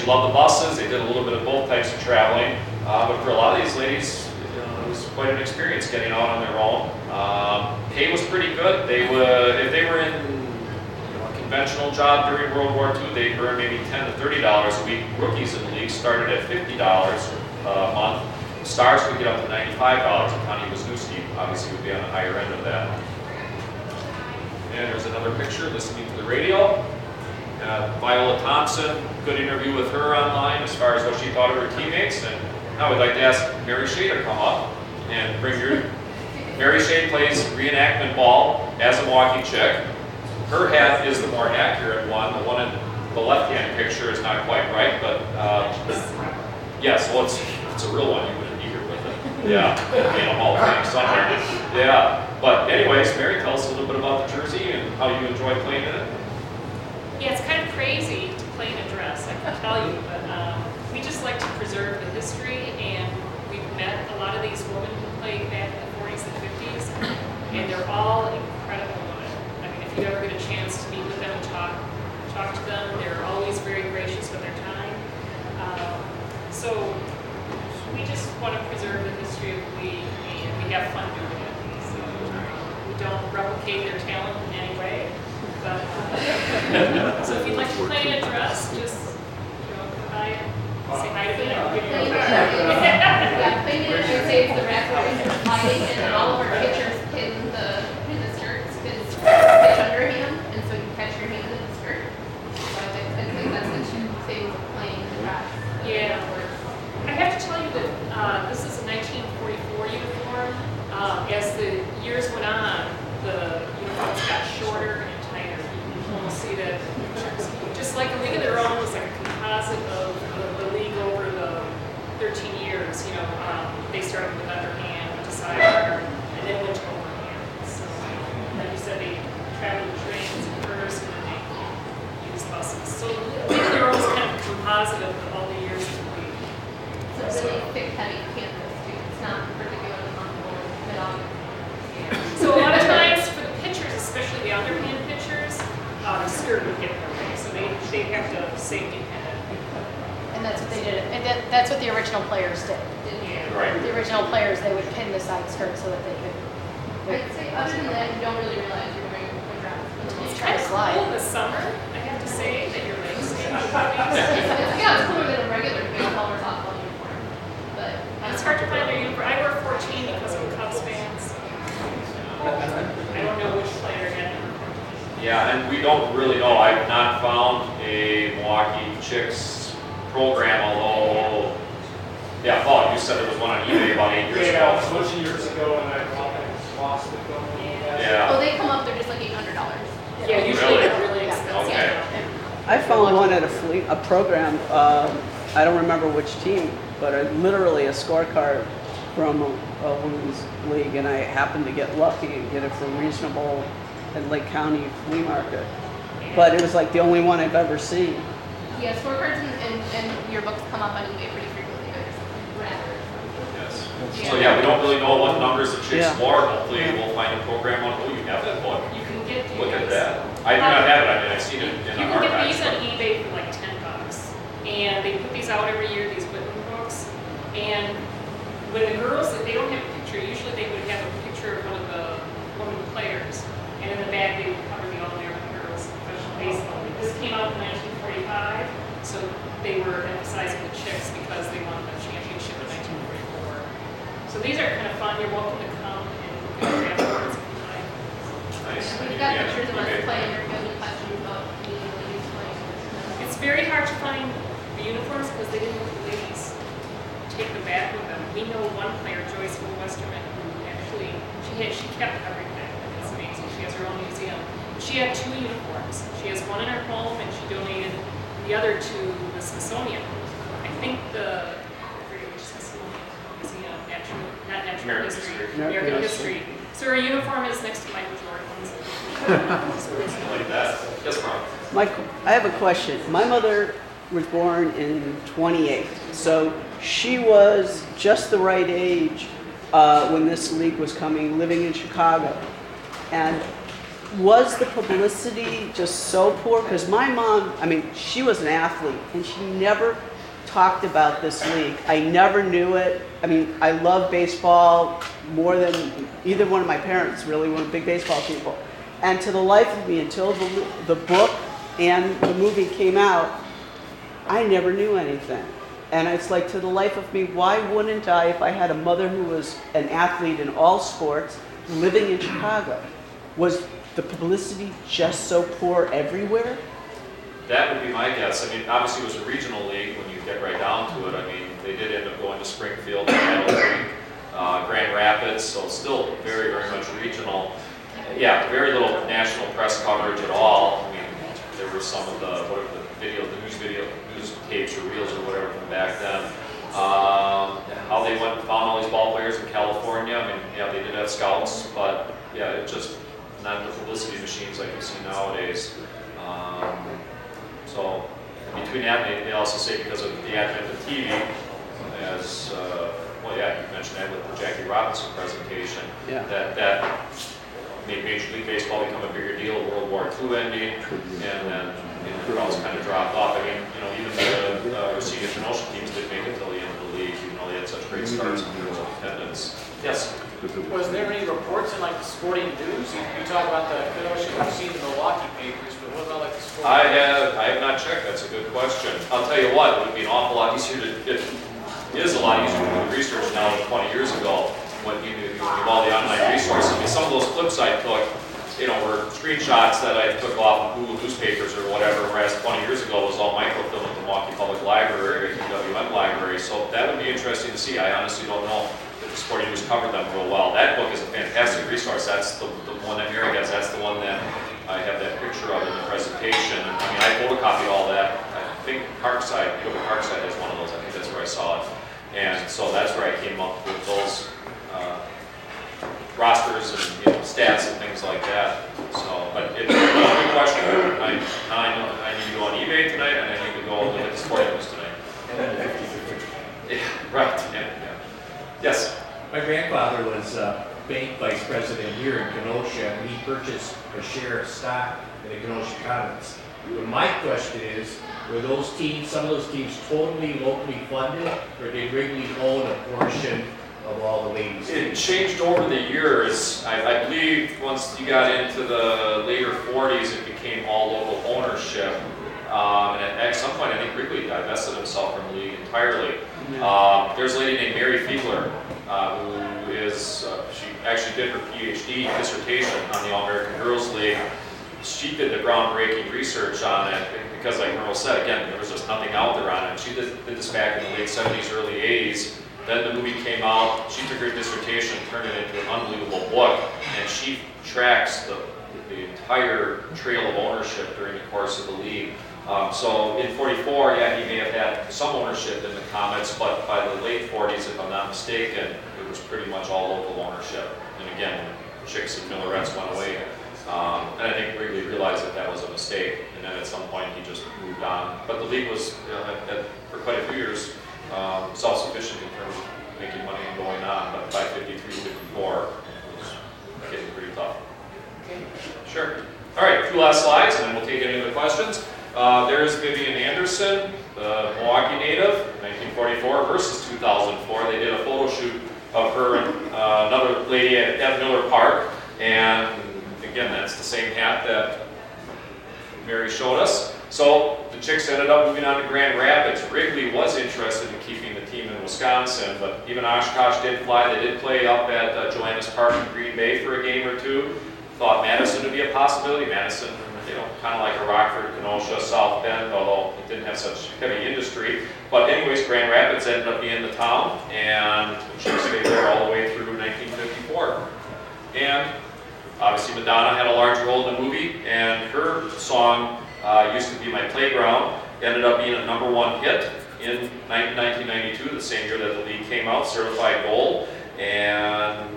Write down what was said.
loved the buses. They did a little bit of both types of traveling. But for a lot of these ladies, it was quite an experience getting out on their own. Pay was pretty good. They would, if they were in a conventional job during World War II, they'd earn maybe $10 to $30 a week. Rookies in the league started at $50 a month. Stars could get up to $95. Connie Wisniewski obviously would be on the higher end of that. And there's another picture listening to the radio. Viola Thompson, good interview with her online as far as what she thought of her teammates. And I would like to ask Mary Shea to come up and bring your... Mary Shea plays reenactment ball as a Milwaukee chick. Her hat is the more accurate one. The one in the left-hand picture is not quite right, but yes, well, it's a real one. You wouldn't be here with it. Yeah, in a Hall of Fame somewhere. Yeah, but anyways, Mary, tell us a little bit about the jersey and how you enjoy playing in it. Yeah, it's kind of crazy to play in a dress, I can tell you, but we just like to preserve the history, and we've met a lot of these women who played back in the 40s and 50s, and they're all incredible women. I mean, if you ever get a chance to meet with them and talk to them, they're always very gracious with their time. So we just want to preserve the history of the league, and we have fun doing it. So we don't replicate their talent in any way. But, so if you'd like to play in a dress, just come by and say hi to me. Yeah, playing in a dress saves the rest of the fighting, and all of our pitchers pin the skirts because it's underhand, and so you catch your hand in the skirt. So I think that's the two things of playing in the dress. Yeah. I have to tell you that this is a 1944 uniform. As the years went on, the uniforms got shorter and tighter. We'll see that just like a league of their own was like a composite of the league over the 13 years. They started with underhand, went to SABR, and then went to overhand. So, like you said, they traveled with trains and first, and then they used buses. So the league of their own is kind of a composite of all the years of the league. It's a really thick, heavy canvas too. It's not particularly comfortable at all. So a lot of times for the pitchers, especially the underhand pitchers, the skirt would get in their way, so they have to safety pin it. And that's what they did. And that's what the original players did. Yeah. Right. The original players, they would pin the side skirt so that they could. I'd say other than that, you don't really realize you're wearing a dress. It's kind of cool this summer, I have to say, that your legs Yeah, it's cooler than a regular baseball or softball uniform. But It's hard to find a uniform. I wear 14 because I'm a Cubs fan, so I don't know which player had number 14. Yeah, and we don't really know. I've not found a Milwaukee Chicks program, although, yeah, Paul, you said there was one on eBay about 8 years Yeah, ago. a bunch of years ago, and I lost it. Yeah. oh, they come up, they're just like $800. Yeah, usually Really? they're really expensive. Okay. I found one at a program, I don't remember which team, but literally a scorecard from a women's league, and I happened to get lucky and get it for reasonable at Lake County Flea Market. But it was like the only one I've ever seen. Yeah, scorecards and your books come up on eBay pretty frequently. They're rather. Yes. Yeah. So yeah, we don't really know what numbers the Chicks Yeah. wore. Hopefully we'll find a program on, oh, you have that book. You can get these. Look at that. I do not have it. I mean, I've seen it in You the can get archives. these on eBay for like $10. And they put these out every year, these Whitman books. And when the girls, they don't have a picture, usually they would have a picture of one of the women players. And in the back, they would cover the All-American Girls Professional Baseball. This came out in 1945, so they were emphasizing the Chicks because they won the championship in 1944. So these are kind of fun. You're welcome to come and look at the afterwards if you like. Nice. We've got Yeah. pictures of us Okay. playing. If you have any questions about me and ladies playing. It's very hard to find the uniforms because they didn't let the ladies take them back with them. We know one player, Joyce from Westerman, who actually, she kept everything. It's amazing. She has her own museum. She had 2 uniforms. She has one in her home and she donated the other to the Smithsonian. I think I forget which Smithsonian Museum, not natural American history, history. American history. So her uniform is next to Michael Jordan's. Like that. Yes, Mark. Michael, I have a question. My mother was born in 28, so she was just the right age when this league was coming, living in Chicago. And was the publicity just so poor? Because my mom, I mean, she was an athlete, and she never talked about this league. I never knew it. I mean, I love baseball more than either one of my parents, really, were big baseball people. And to the life of me, until the book and the movie came out, I never knew anything. And it's like, to the life of me, why wouldn't I, if I had a mother who was an athlete in all sports, living in Chicago? Was the publicity just so poor everywhere? That would be my guess. I mean, obviously it was a regional league when you get right down to it. I mean, they did end up going to Springfield, Battle Creek, Grand Rapids, so still very, very much regional. Yeah, very little national press coverage at all. I mean, there were some of the news tapes or reels or whatever from back then. How they went and found all these ball players in California. I mean, yeah, they did have scouts, but yeah, it just not the publicity machines like you see nowadays. So between that, they also say because of the advent of TV, as well, yeah, you mentioned that with the Jackie Robinson presentation, Yeah. that made Major League Baseball become a bigger deal. World War II ending, and then the crowds kind of dropped off. I mean, even the Racine Kenosha teams didn't make it until the end of the league, even though they had such great starts in terms of attendance. Yes. Was there any reports in like the sporting news? You talk about the Kenosha, we've seen the Milwaukee papers, but what about like the sporting I have not checked. That's a good question. I'll tell you what, it would be an awful lot easier to. It is a lot easier to do the research now than 20 years ago when you have all the online resources. I mean, some of those clips I took, were screenshots that I took off of Google newspapers or whatever, whereas 20 years ago it was all microfilm at the Milwaukee Public Library or UWM Library. So that would be interesting to see. I honestly don't know if the sporting news covered them real well. That book is a fantastic resource. That's the one that Mary has. That's the one that I have that picture of in the presentation. And, I mean, I photocopied all that. I think Parkside has one of those. I think that's where I saw it. And so that's where I came up with those rosters and stats and things like that. So, but it's a good question. I know I need to go on eBay tonight, and I need to go look at the sporting news tonight. Yeah, right. Yeah. Yes. My grandfather was bank vice president here in Kenosha, and he purchased a share of stock in the Kenosha Commons. But my question is, were those teams, some of those teams, totally locally funded, or did Wrigley own a portion of all the ladies? It changed over the years. I believe once you got into the later 40s, it became all local ownership. And at some point, I think Wrigley divested himself from the league entirely. There's a lady named Mary Fiedler, who is, she actually did her PhD dissertation on the All-American Girls League. She did the groundbreaking research on it because, like Merle said, again, there was just nothing out there on it. She did this back in the late 70s, early 80s. Then the movie came out. She took her dissertation, turned it into an unbelievable book, and she tracks the entire trail of ownership during the course of the league. So in 44, yeah, he may have had some ownership in the Comets, but by the late 40s, if I'm not mistaken, it was pretty much all local ownership. And again, Chicks and Millerettes went away. And I think Wrigley realized that was a mistake, and then at some point he just moved on. But the league was, for quite a few years, self-sufficient in terms of making money and going on, but by 53, 54, it was getting pretty tough. Okay. Sure. All right, a few last slides, and then we'll take any other questions. There's Vivian Anderson, the Milwaukee native, 1944 versus 2004. They did a photo shoot of her and another lady at Miller Park, and again, that's the same hat that Mary showed us. So the Chicks ended up moving on to Grand Rapids. Wrigley was interested in keeping the team in Wisconsin, but even Oshkosh did fly. They did play up at Joannes Park in Green Bay for a game or two. Thought Madison would be a possibility. Madison, kind of like a Rockford, Kenosha, South Bend, although it didn't have such heavy industry. But anyways, Grand Rapids ended up being the town, and the Chicks stayed there all the way through 1954. And obviously Madonna had a large role in the movie, and her song, Used to Be My Playground, ended up being a #1 hit in 1992, the same year that the league came out, certified gold. And